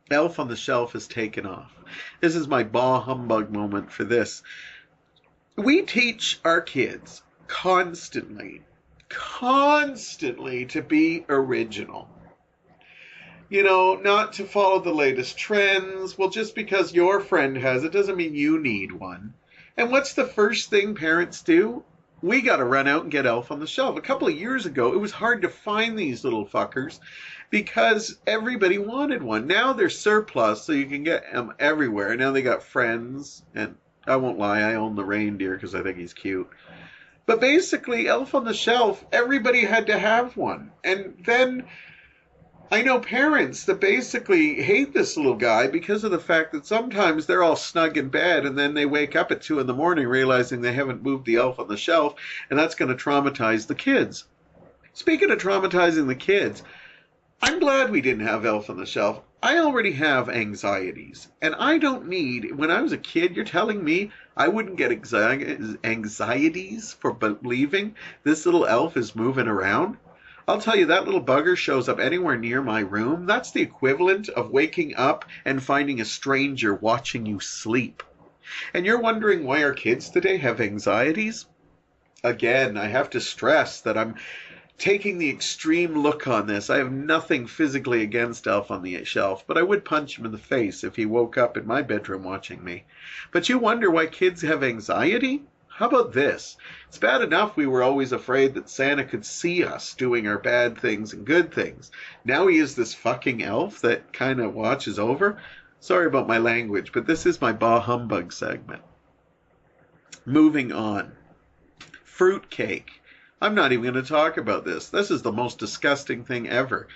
Elf on the Shelf has taken off. This is my bah humbug moment for this. We teach our kids constantly to be original. You know, not to follow the latest trends. Well, just because your friend has it doesn't mean you need one. And what's the first thing parents do? We got to run out and get Elf on the Shelf. A couple of years ago, it was hard to find these little fuckers because everybody wanted one. Now they're surplus, so you can get them everywhere. Now they got friends, and I won't lie, I own the reindeer because I think he's cute. But basically, Elf on the Shelf, everybody had to have one. And then I know parents that basically hate this little guy because of the fact that sometimes they're all snug in bed and then they wake up at 2 in the morning realizing they haven't moved the Elf on the Shelf, and that's going to traumatize the kids. Speaking of traumatizing the kids, I'm glad we didn't have Elf on the Shelf. I already have anxieties, and I don't need, when I was a kid, you're telling me I wouldn't get anxieties for believing this little elf is moving around? I'll tell you, that little bugger shows up anywhere near my room. That's the equivalent of waking up and finding a stranger watching you sleep. And you're wondering why our kids today have anxieties? Again, I have to stress that I'm taking the extreme look on this. I have nothing physically against Elf on the Shelf, but I would punch him in the face if he woke up in my bedroom watching me. But you wonder why kids have anxiety? How about this? It's bad enough we were always afraid that Santa could see us doing our bad things and good things. Now he is this fucking elf that kind of watches over. Sorry about my language, but this is my bah humbug segment. Moving on. Fruitcake. I'm not even going to talk about this. This is the most disgusting thing ever.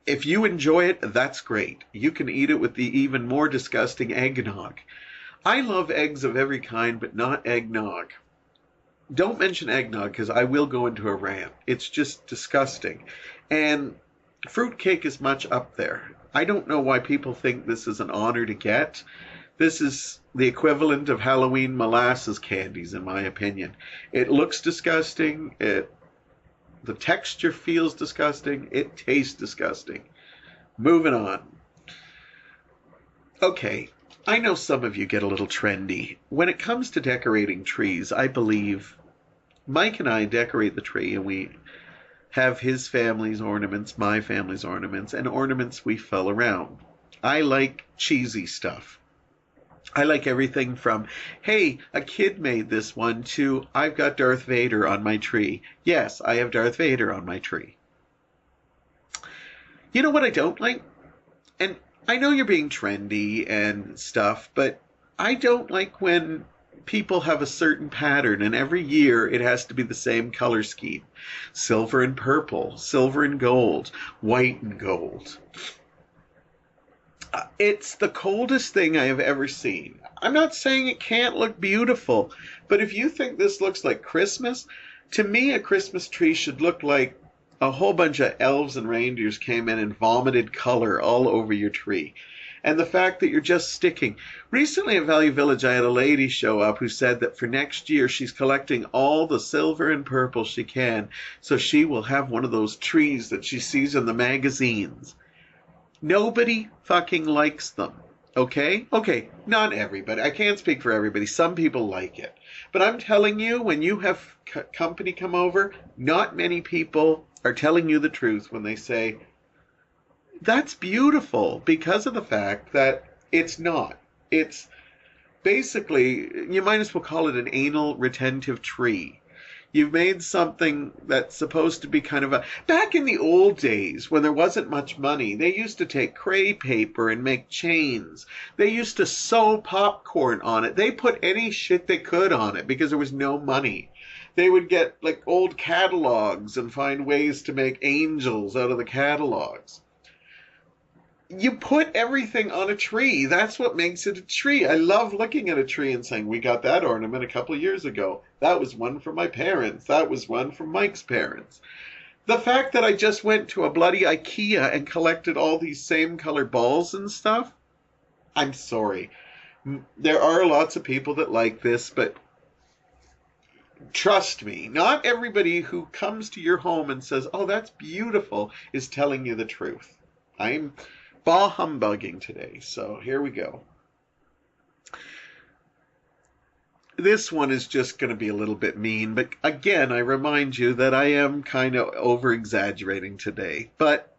If you enjoy it, that's great. You can eat it with the even more disgusting eggnog. I love eggs of every kind, but not eggnog. Don't mention eggnog because I will go into a rant. It's just disgusting. And fruitcake is much up there. I don't know why people think this is an honor to get. This is the equivalent of Halloween molasses candies, in my opinion. It looks disgusting. The texture feels disgusting. It tastes disgusting. Moving on. Okay, I know some of you get a little trendy. When it comes to decorating trees, I believe Mike and I decorate the tree, and we have his family's ornaments, my family's ornaments, and ornaments we fill around. I like cheesy stuff. I like everything from, hey, a kid made this one, to I've got Darth Vader on my tree. Yes, I have Darth Vader on my tree. You know what I don't like? And I know you're being trendy and stuff, but I don't like when people have a certain pattern and every year it has to be the same color scheme. Silver and purple, silver and gold, white and gold. It's the coldest thing I have ever seen. I'm not saying it can't look beautiful, but if you think this looks like Christmas, to me a Christmas tree should look like a whole bunch of elves and reindeers came in and vomited color all over your tree. And the fact that you're just sticking. Recently at Value Village, I had a lady show up who said that for next year she's collecting all the silver and purple she can, so she will have one of those trees that she sees in the magazines. Nobody fucking likes them. Okay? Okay, not everybody. I can't speak for everybody. Some people like it. But I'm telling you, when you have company come over, not many people are telling you the truth when they say, that's beautiful, because of the fact that it's not. It's basically, you might as well call it an anal retentive tree. You've made something that's supposed to be kind of a... Back in the old days, when there wasn't much money, they used to take crepe paper and make chains. They used to sew popcorn on it. They put any shit they could on it because there was no money. They would get like old catalogs and find ways to make angels out of the catalogs. You put everything on a tree. That's what makes it a tree. I love looking at a tree and saying, we got that ornament a couple of years ago. That was one from my parents. That was one from Mike's parents. The fact that I just went to a bloody IKEA and collected all these same color balls and stuff, I'm sorry. There are lots of people that like this, but trust me, not everybody who comes to your home and says, oh, that's beautiful, is telling you the truth. I'm bah humbugging today, so here we go. This one is just going to be a little bit mean, but again, I remind you that I am kind of over-exaggerating today. But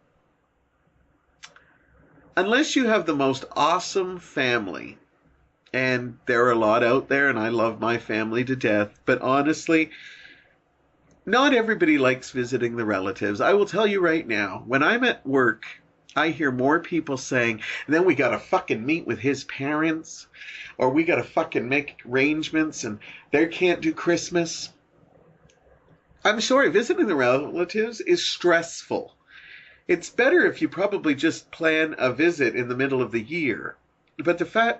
unless you have the most awesome family, and there are a lot out there, and I love my family to death, but honestly, not everybody likes visiting the relatives. I will tell you right now, when I'm at work, I hear more people saying, then we got to fucking meet with his parents, or we got to fucking make arrangements, and they can't do Christmas. I'm sorry, visiting the relatives is stressful. It's better if you probably just plan a visit in the middle of the year. But the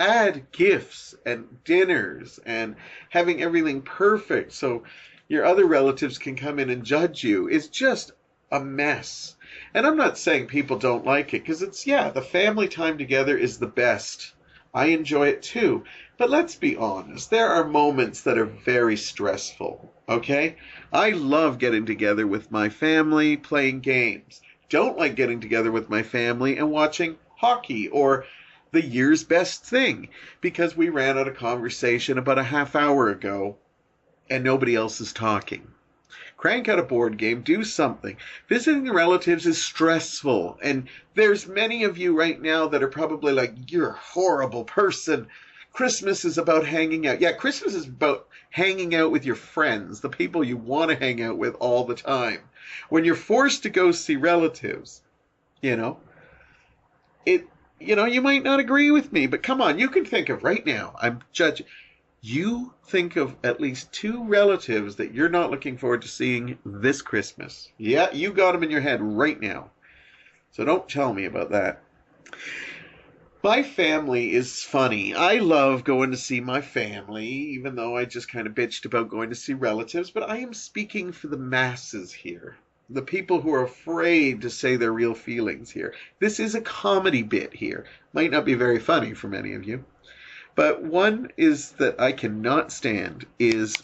add gifts and dinners and having everything perfect so your other relatives can come in and judge you is just a mess. And I'm not saying people don't like it, because it's, yeah, the family time together is the best. I enjoy it too. But let's be honest, there are moments that are very stressful, okay? I love getting together with my family, playing games. Don't like getting together with my family and watching hockey or the year's best thing, because we ran out of conversation about a half hour ago and nobody else is talking. Crank out a board game, do something. Visiting the relatives is stressful, and there's many of you right now that are probably like, you're a horrible person. Christmas is about hanging out. Yeah, Christmas is about hanging out with your friends, the people you want to hang out with all the time. When you're forced to go see relatives, you might not agree with me, but come on, you can think of right now, I'm judging. You think of at least 2 relatives that you're not looking forward to seeing this Christmas. Yeah, you got them in your head right now. So don't tell me about that. My family is funny. I love going to see my family, even though I just kind of bitched about going to see relatives, but I am speaking for the masses here. The people who are afraid to say their real feelings here. This is a comedy bit here. Might not be very funny for many of you. But one is that I cannot stand is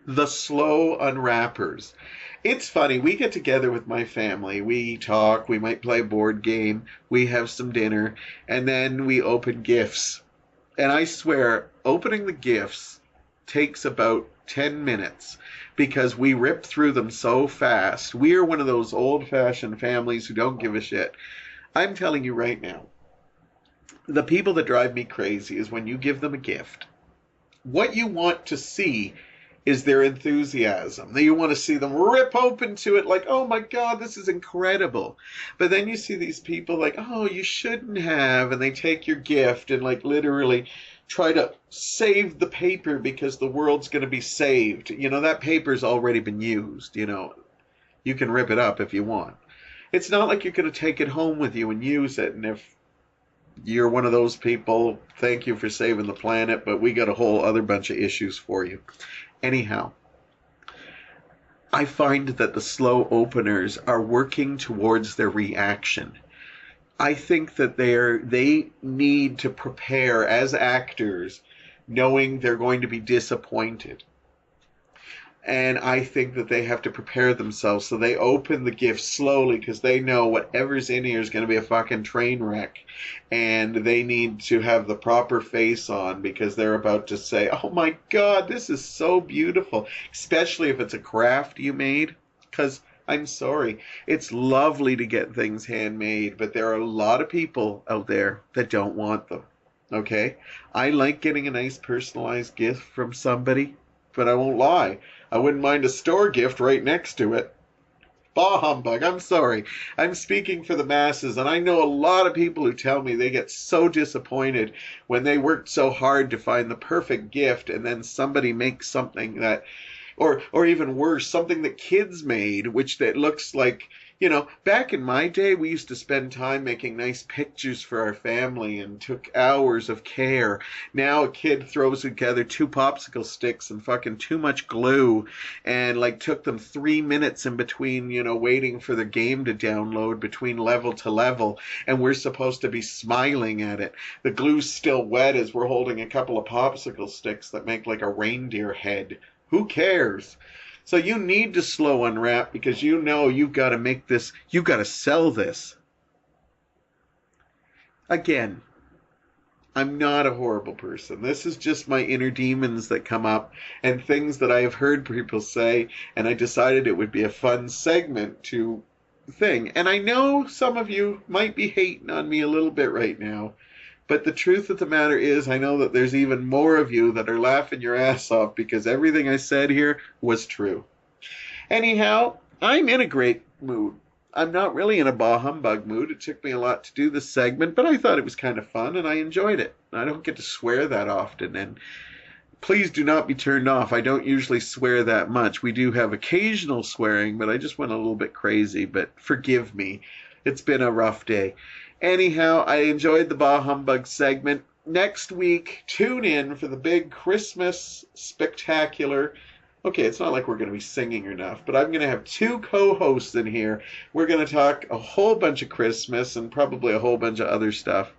the slow unwrappers. It's funny, we get together with my family, we talk, we might play a board game, we have some dinner, and then we open gifts. And I swear, opening the gifts takes about 10 minutes because we rip through them so fast. We are one of those old-fashioned families who don't give a shit. I'm telling you right now, the people that drive me crazy is when you give them a gift. What you want to see is their enthusiasm. You want to see them rip open to it like, oh my God, this is incredible. But then you see these people like, oh, you shouldn't have. And they take your gift and like literally try to save the paper because the world's going to be saved. You know, that paper's already been used. You know, you can rip it up if you want. It's not like you're going to take it home with you and use it. And if you're one of those people, thank you for saving the planet, but we got a whole other bunch of issues for you. Anyhow, I find that the slow openers are working towards their reaction. I think that they need to prepare as actors knowing they're going to be disappointed. And I think that they have to prepare themselves so they open the gift slowly because they know whatever's in here is going to be a fucking train wreck. And they need to have the proper face on because they're about to say, oh my God, this is so beautiful. Especially if it's a craft you made. Because I'm sorry, it's lovely to get things handmade, but there are a lot of people out there that don't want them. Okay? I like getting a nice personalized gift from somebody, but I won't lie. I wouldn't mind a store gift right next to it. Bah humbug, I'm sorry. I'm speaking for the masses, and I know a lot of people who tell me they get so disappointed when they worked so hard to find the perfect gift, and then somebody makes something that, or even worse, something that kids made, which that looks like, you know, back in my day, we used to spend time making nice pictures for our family and took hours of care. Now a kid throws together 2 popsicle sticks and fucking too much glue and like took them 3 minutes in between, you know, waiting for the game to download between level to level, and we're supposed to be smiling at it. The glue's still wet as we're holding a couple of popsicle sticks that make like a reindeer head. Who cares? So you need to slow unwrap because you know you've got to make this, you've got to sell this. Again, I'm not a horrible person. This is just my inner demons that come up and things that I have heard people say, and I decided it would be a fun segment to thing. And I know some of you might be hating on me a little bit right now. But the truth of the matter is, I know that there's even more of you that are laughing your ass off because everything I said here was true. Anyhow, I'm in a great mood. I'm not really in a bah humbug mood. It took me a lot to do this segment, but I thought it was kind of fun and I enjoyed it. I don't get to swear that often, and please do not be turned off. I don't usually swear that much. We do have occasional swearing, but I just went a little bit crazy, but forgive me. It's been a rough day. Anyhow, I enjoyed the Bah Humbug segment. Next week, tune in for the big Christmas spectacular. Okay, it's not like we're going to be singing enough, but I'm going to have 2 co-hosts in here. We're going to talk a whole bunch of Christmas and probably a whole bunch of other stuff.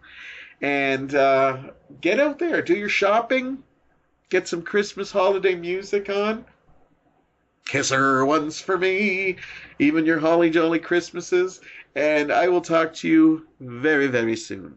And get out there, do your shopping, get some Christmas holiday music on. Kiss her once for me, even your holly jolly Christmases. And I will talk to you very, very soon.